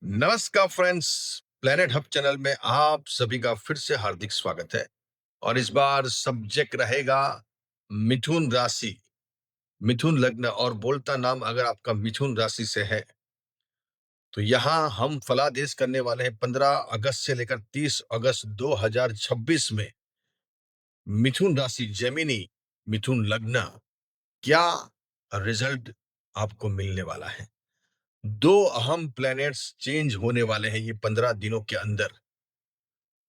नमस्कार friends. Planet hub channel में आप सभी का फिर से हार्दिक स्वागत है। और इस बार सब्जेक्ट रहेगा मिथुन राशि, मिथुन लग्न। और बोलता नाम अगर आपका मिथुन राशि से है तो यहाँ हम फलादेश करने वाले हैं 15 अगस्त से लेकर 30 अगस्त 2026 में मिथुन राशि जेमिनी मिथुन लग्न क्या रिजल्ट आपको मिलने वाला है। दो अहम प्लैनेट्स चेंज होने वाले हैं ये 15 दिनों के अंदर।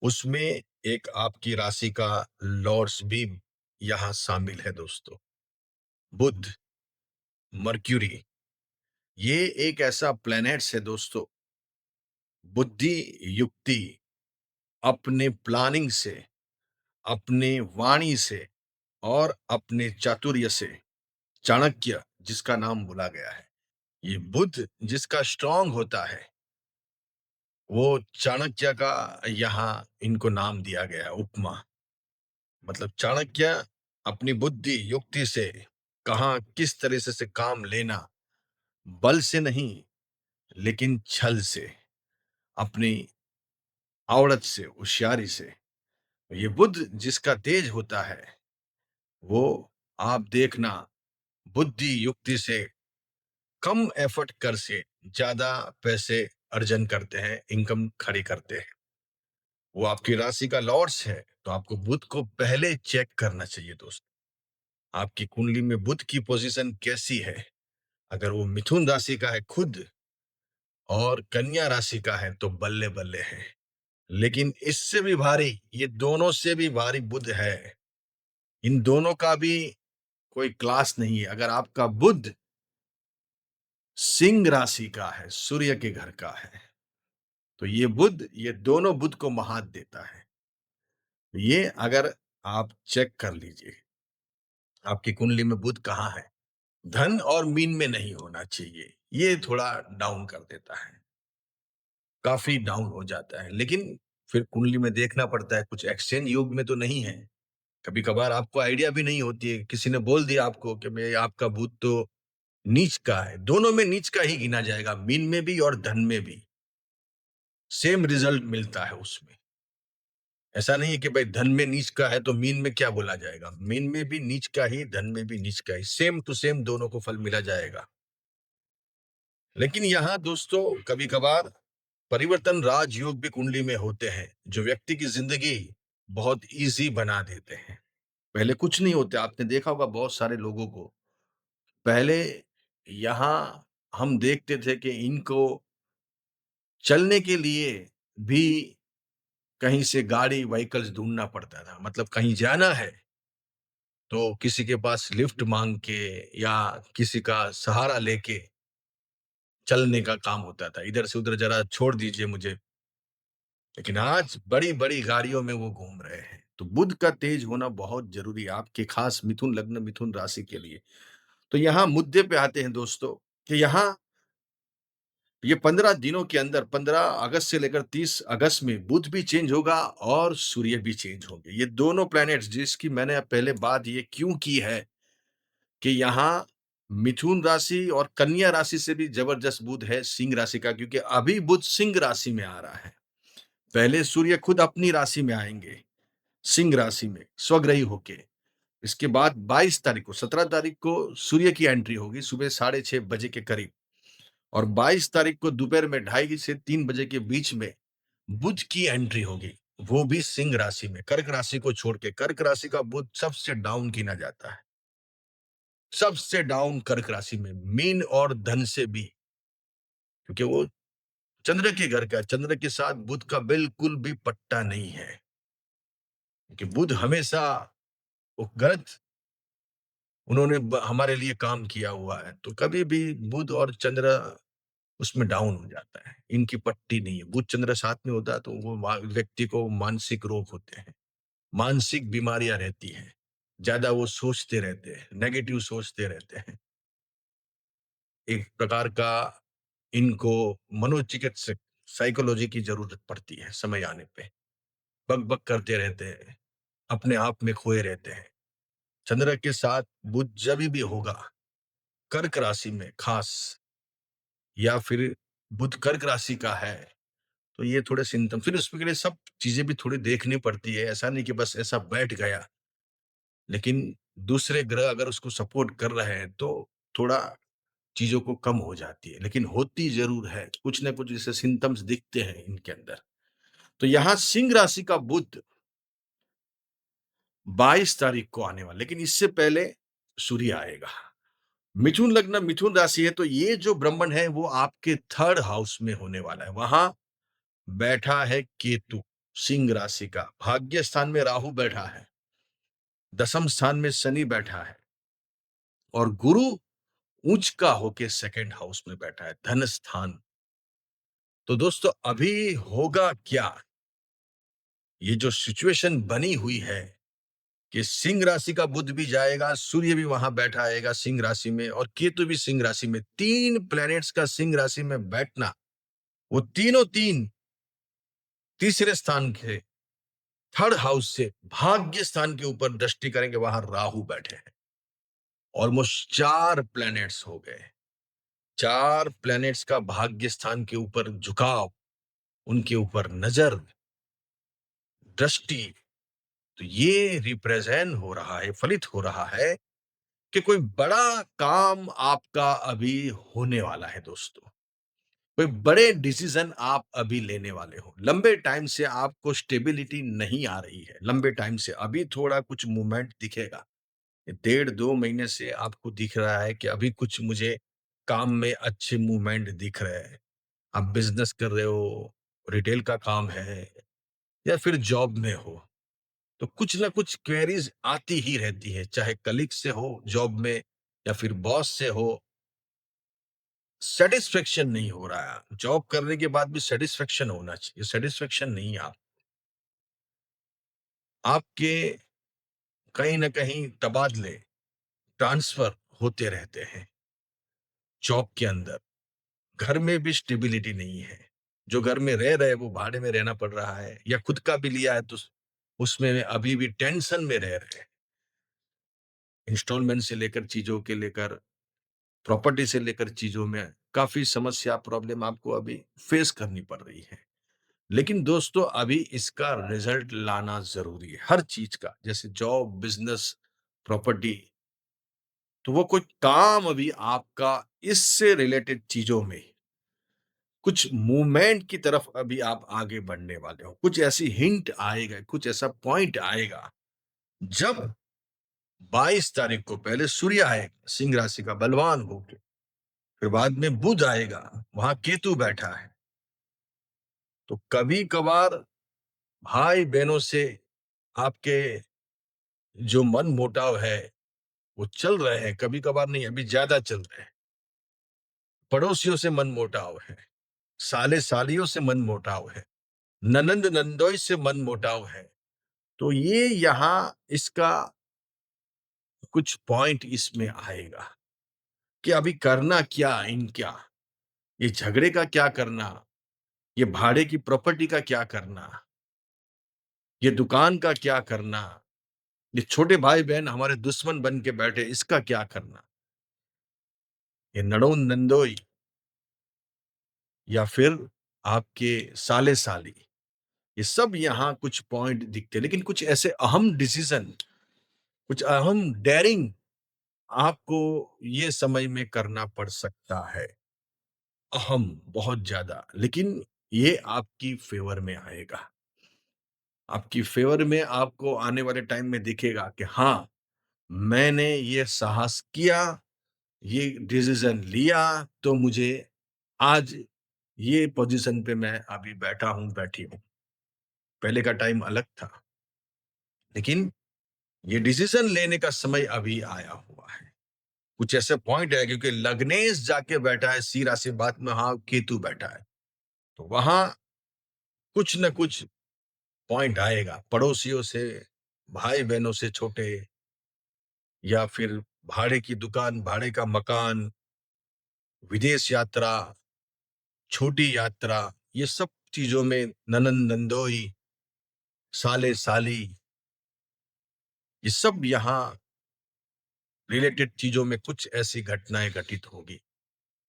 उसमें एक आपकी राशि का लॉर्ड्स भी यहां शामिल है दोस्तों। बुध, मर्क्यूरी, ये एक ऐसा प्लैनेट्स है दोस्तों। बुद्धि, युक्ति, अपने प्लानिंग से, अपने वाणी से और अपने चातुर्य से, चाणक्य जिसका नाम बोला गया है। ये बुध जिसका स्ट्रांग होता है वो चाणक्य का यहाँ इनको नाम दिया गया है, उपमा। मतलब चाणक्य अपनी बुद्धि युक्ति से कहाँ किस तरह से काम लेना, बल से नहीं लेकिन छल से, अपनी आवड़त से, होशियारी से। ये बुद्ध जिसका तेज होता है वो आप देखना बुद्धि युक्ति से कम एफर्ट कर से ज्यादा पैसे अर्जन करते हैं, इनकम खड़ी करते हैं। वो आपकी राशि का लॉर्ड्स है तो आपको बुध को पहले चेक करना चाहिए दोस्त। आपकी कुंडली में बुध की पोजीशन कैसी है। अगर वो मिथुन राशि का है खुद और कन्या राशि का है तो बल्ले बल्ले है। लेकिन इससे भी भारी, ये दोनों से भी भारी बुध है। इन दोनों का भी कोई क्लास नहीं है। अगर आपका बुध सिंह राशि का है, सूर्य के घर का है, तो ये बुध, ये दोनों बुध को महात देता है। ये अगर आप चेक कर लीजिए आपकी कुंडली में बुध कहाँ है। धन और मीन में नहीं होना चाहिए, ये थोड़ा डाउन कर देता है, काफी डाउन हो जाता है। लेकिन फिर कुंडली में देखना पड़ता है, कुछ एक्सचेंज योग में तो नहीं है। कभी कभार आपको आइडिया भी नहीं होती है, किसी ने बोल दिया आपको कि मैं आपका भूत तो नीच का है। दोनों में नीच का ही गिना जाएगा, मीन में भी और धन में भी सेम रिजल्ट मिलता है उसमें। ऐसा नहीं है कि भाई धन में नीच का है तो मीन में क्या बोला जाएगा। मीन में भी नीच का ही, धन में भी नीच का ही, सेम टू सेम दोनों को फल मिला जाएगा। लेकिन यहाँ दोस्तों कभी कभार परिवर्तन राजयोग भी कुंडली में होते हैं जो व्यक्ति की जिंदगी बहुत इजी बना देते हैं। पहले कुछ नहीं होते, आपने देखा होगा बहुत सारे लोगों को। पहले यहाँ हम देखते थे कि इनको चलने के लिए भी कहीं से गाड़ी व्हीकल्स ढूंढना पड़ता था। मतलब कहीं जाना है तो किसी के पास लिफ्ट मांग के या किसी का सहारा लेके चलने का काम होता था, इधर से उधर जरा छोड़ दीजिए मुझे। लेकिन आज बड़ी बड़ी गाड़ियों में वो घूम रहे हैं। तो बुध का तेज होना बहुत जरूरी है आपके खास मिथुन लग्न मिथुन राशि के लिए। तो यहाँ मुद्दे पे आते हैं दोस्तों कि यहाँ ये 15 दिनों के अंदर 15 अगस्त से लेकर 30 अगस्त में बुध भी चेंज होगा और सूर्य भी चेंज होंगे। ये दोनों प्लैनेट्स, जिसकी मैंने पहले बात ये क्यों की है कि यहाँ मिथुन राशि और कन्या राशि से भी जबरदस्त बुध है सिंह राशि का, क्योंकि अभी बुध सिंह राशि में आ रहा है। पहले सूर्य खुद अपनी राशि में आएंगे, सिंह राशि में स्वग्रही होके। इसके बाद 22 तारीख को, 17 तारीख को सूर्य की एंट्री होगी सुबह 6:30 बजे के करीब। और 22 तारीख को दोपहर में 2:30 से 3 बजे के बीच में बुध की एंट्री होगी, वो भी सिंह राशि में। कर्क राशि को छोड़ के, कर्क राशि का बुध सबसे डाउन गिना जाता है, सबसे डाउन कर्क राशि में, मीन और धन से भी। क्योंकि वो चंद्र के घर का, चंद्र के साथ बुध का बिल्कुल भी पट्टा नहीं है। क्योंकि बुध हमेशा वो गलत, उन्होंने हमारे लिए काम किया हुआ है। तो कभी भी बुध और चंद्र उसमें डाउन हो जाता है, इनकी पट्टी नहीं है। बुध चंद्र साथ में होता है तो वो व्यक्ति को मानसिक रोग होते हैं, मानसिक बीमारियां रहती हैं, ज्यादा वो सोचते रहते हैं, नेगेटिव सोचते रहते हैं। एक प्रकार का इनको मनोचिकित्सक, साइकोलॉजी की जरूरत पड़ती है समय आने पे। बक बक करते रहते हैं, अपने आप में खोए रहते हैं। चंद्र के साथ बुध जब भी होगा कर्क राशि में खास, या फिर बुध कर्क राशि का है, तो ये थोड़े सिम्पटम फिर उसके लिए सब चीज़ें भी थोड़ी देखनी पड़ती है, ऐसा नहीं कि बस ऐसा बैठ गया। लेकिन दूसरे ग्रह अगर उसको सपोर्ट कर रहे हैं, तो थोड़ा चीज़ों को कम हो जाती है, लेकिन होती ज़रूर है, कुछ न कुछ जैसे सिम्पटम्स दिखते हैं इनके अंदर। तो यहाँ सिंह राशि का बुध 22 तारीख को आने वाला, लेकिन इससे पहले सूर्य आएगा। मिथुन लग्न, मिथुन राशि है, तो ये जो ब्रह्मण है वो आपके 3rd हाउस में होने वाला है। वहां बैठा है केतु, सिंह राशि का। भाग्य स्थान में राहु बैठा है, दशम स्थान में शनि बैठा है, और गुरु उच्च का होके 2nd हाउस में बैठा है, धन स्थान। तो दोस्तों अभी होगा क्या? ये जो सिचुएशन बनी हुई है कि सिंह राशि का बुध भी जाएगा, सूर्य भी वहां बैठा आएगा सिंह राशि में, और केतु भी सिंह राशि में। 3 प्लैनेट्स का सिंह राशि में बैठना, वो तीनों तीन तीसरे स्थान के 3rd हाउस से भाग्य स्थान के ऊपर दृष्टि करेंगे, वहां राहु बैठे हैं। ऑलमोस्ट 4 प्लैनेट्स हो गए। 4 प्लैनेट्स का भाग्य स्थान के ऊपर झुकाव, उनके ऊपर नजर, दृष्टि। तो ये रिप्रेजेंट हो रहा है, फलित हो रहा है कि कोई बड़ा काम आपका अभी होने वाला है दोस्तों। कोई बड़े डिसीजन आप अभी लेने वाले हो। लंबे टाइम से आपको स्टेबिलिटी नहीं आ रही है। लंबे टाइम से अभी थोड़ा कुछ मूवमेंट दिखेगा। 1.5-2 महीने से आपको दिख रहा है कि अभी कुछ मुझे काम में अच्छे मूवमेंट दिख रहे हैं। आप बिज़नेस कर रहे हो, रिटेल का काम है, या फिर जॉब में हो। तो कुछ ना कुछ क्वेरीज आती ही रहती है, चाहे कलीग से हो जॉब में, या फिर बॉस से हो। सेटिस्फेक्शन नहीं हो रहा है, जॉब करने के बाद भी सेटिस्फेक्शन होना चाहिए, सेटिस्फेक्शन नहीं है। आप आपके कहीं ना कहीं तबादले, ट्रांसफर होते रहते हैं जॉब के अंदर। घर में भी स्टेबिलिटी नहीं है। जो घर में रह रहे वो भाड़े में रहना पड़ रहा है, या खुद का भी लिया है तो उसमें अभी भी टेंशन में रह रहे हैं। इंस्टॉलमेंट से लेकर चीजों के लेकर, प्रॉपर्टी से लेकर चीजों में काफी समस्या, प्रॉब्लम आपको अभी फेस करनी पड़ रही है। लेकिन दोस्तों अभी इसका रिजल्ट लाना जरूरी है, हर चीज का, जैसे जॉब, बिजनेस, प्रॉपर्टी। तो वो कोई काम अभी आपका इससे रिलेटेड चीजों में कुछ मूवमेंट की तरफ अभी आप आगे बढ़ने वाले हो। कुछ ऐसी हिंट आएगा, कुछ ऐसा पॉइंट आएगा, जब 22 तारीख को पहले सूर्य आएगा सिंह राशि का बलवान होके, फिर बाद में बुध आएगा, वहां केतु बैठा है। तो कभी कभार भाई बहनों से आपके जो मन मोटाव है वो चल रहे हैं, कभी कभार नहीं, अभी ज्यादा चल रहे हैं। पड़ोसियों से मन मोटाव है, साले सालियों से मन मोटाव है, ननंद नंदोई से मन मोटाव है। तो ये यहाँ इसका कुछ पॉइंट इसमें आएगा कि अभी करना क्या, इनका ये झगड़े का क्या करना, ये भाड़े की प्रॉपर्टी का क्या करना, ये दुकान का क्या करना, ये छोटे भाई बहन हमारे दुश्मन बन के बैठे, इसका क्या करना, ये नड़ोन नंदोई, या फिर आपके साले साली। ये सब यहाँ कुछ पॉइंट दिखते हैं, लेकिन कुछ ऐसे अहम डिसीजन, कुछ अहम डेयरिंग आपको ये समय में करना पड़ सकता है। अहम, बहुत ज्यादा, लेकिन ये आपकी फेवर में आएगा। आपकी फेवर में आपको आने वाले टाइम में दिखेगा कि हाँ, मैंने ये साहस किया, ये डिसीजन लिया, तो मुझे आज ये पोजीशन पे मैं अभी बैठा हूं, बैठी हूं। पहले का टाइम अलग था, लेकिन ये डिसीजन लेने का समय अभी आया हुआ है। कुछ ऐसे पॉइंट है, क्योंकि लग्नेश जाके बैठा है सी राशि, बाद में हाँ केतु बैठा है, तो वहां कुछ न कुछ पॉइंट आएगा। पड़ोसियों से, भाई बहनों से छोटे, या फिर भाड़े की दुकान, भाड़े का मकान, विदेश यात्रा, छोटी यात्रा, ये सब चीजों में ननंद नंदोई, साले साली, ये सब यहाँ रिलेटेड चीजों में कुछ ऐसी घटनाएं घटित होगी।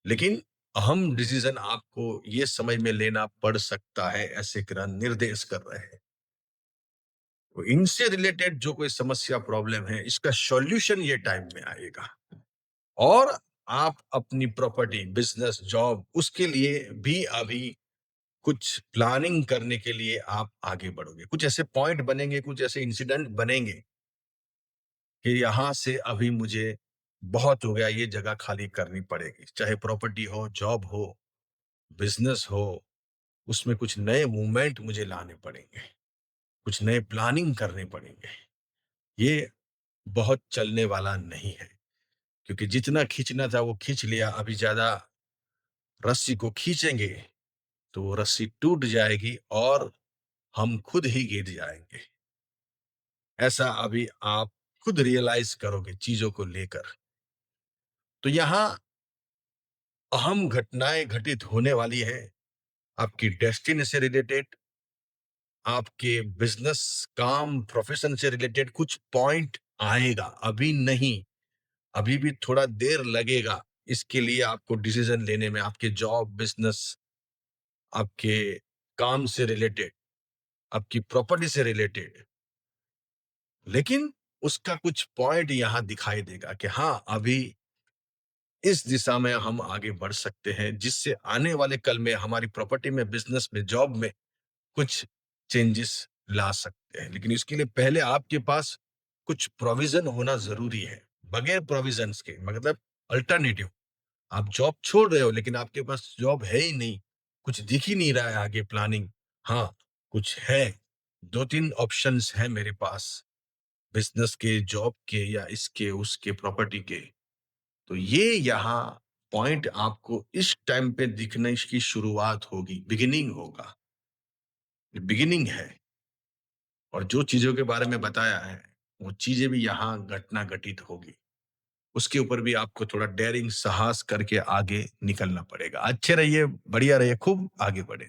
लेकिन अहम डिसीजन आपको ये समय में लेना पड़ सकता है, ऐसे ग्रह निर्देश कर रहे हैं। तो इनसे रिलेटेड जो कोई समस्या प्रॉब्लम है, इसका सॉल्यूशन ये टाइम में आएगा। और आप अपनी प्रॉपर्टी, बिजनेस, जॉब उसके लिए भी अभी कुछ प्लानिंग करने के लिए आप आगे बढ़ोगे। कुछ ऐसे पॉइंट बनेंगे, कुछ ऐसे इंसिडेंट बनेंगे कि यहाँ से अभी मुझे बहुत हो गया, ये जगह खाली करनी पड़ेगी। चाहे प्रॉपर्टी हो, जॉब हो, बिजनेस हो, उसमें कुछ नए मूवमेंट मुझे लाने पड़ेंगे, कुछ नए प्लानिंग करने पड़ेंगे। ये बहुत चलने वाला नहीं है, क्योंकि जितना खींचना था वो खींच लिया, अभी ज़्यादा रस्सी को खींचेंगे तो वो रस्सी टूट जाएगी और हम खुद ही गिर जाएँगे। ऐसा अभी आप खुद रियलाइज़ करोगे चीज़ों को लेकर। तो यहाँ अहम घटनाएँ घटित होने वाली हैं, आपकी डेस्टिनी से रिलेटेड, आपके बिज़नेस, काम, प्रोफ़ेशन से रिलेटेड कुछ पॉइंट आएगा, अभी नहीं, अभी भी थोड़ा देर लगेगा। इसके लिए आपको डिसीज़न लेने में, आपके जॉब, बिज़नेस, आपके काम से रिलेटेड, आपकी प्रॉपर्टी से रिलेटेड। लेकिन उसका कुछ पॉइंट यहाँ दिखाई देगा कि हाँ, अभी इस दिशा में हम आगे बढ़ सकते हैं, जिससे आने वाले कल में हमारी प्रॉपर्टी में, बिज़नेस में, जॉब में कुछ चेंजेस ला सकते हैं। लेकिन इसके लिए पहले आपके पास कुछ प्रोविज़न होना ज़रूरी है। बगैर प्रोविज़न्स के मतलब अल्टरनेटिव, आप जॉब छोड़ रहे हो लेकिन आपके पास जॉब है ही नहीं, कुछ दिख ही नहीं रहा है आगे प्लानिंग। हाँ, कुछ है, 2-3 ऑप्शंस हैं मेरे पास, बिज़नेस के, जॉब के या इसके, उसके, प्रॉपर्टी के। तो ये यहाँ पॉइंट आपको इस टाइम पे दिखने की शुरुआत होगी, बिगिनिंग होगा, बिगिनिंग है। और जो चीज़ों के बारे में बताया है, वो चीज़ें भी यहाँ घटना घटित होगी। उसके ऊपर भी आपको थोड़ा डेयरिंग, साहस करके आगे निकलना पड़ेगा। अच्छे रहिए, बढ़िया रहिए, खूब आगे बढ़ें।